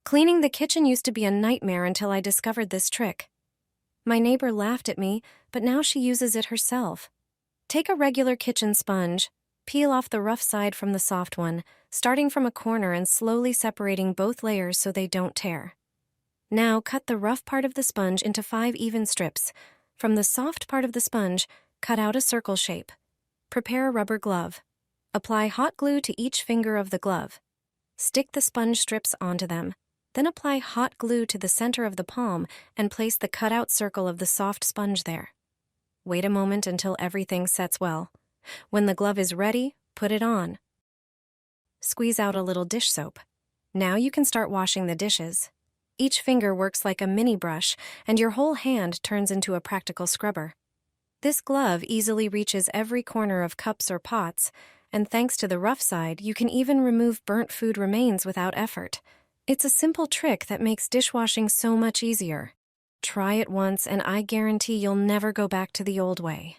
Cleaning the kitchen used to be a nightmare until I discovered this trick. My neighbor laughed at me, but now she uses it herself. Take a regular kitchen sponge, peel off the rough side from the soft one, starting from a corner and slowly separating both layers so they don't tear. Now cut the rough part of the sponge into 5 even strips. From the soft part of the sponge, cut out a circle shape. Prepare a rubber glove. Apply hot glue to each finger of the glove. Stick the sponge strips onto them. Then apply hot glue to the center of the palm and place the cutout circle of the soft sponge there. Wait a moment until everything sets well. When the glove is ready, put it on. Squeeze out a little dish soap. Now you can start washing the dishes. Each finger works like a mini brush, and your whole hand turns into a practical scrubber. This glove easily reaches every corner of cups or pots, and thanks to the rough side, you can even remove burnt food remains without effort. It's a simple trick that makes dishwashing so much easier. Try it once, and I guarantee you'll never go back to the old way.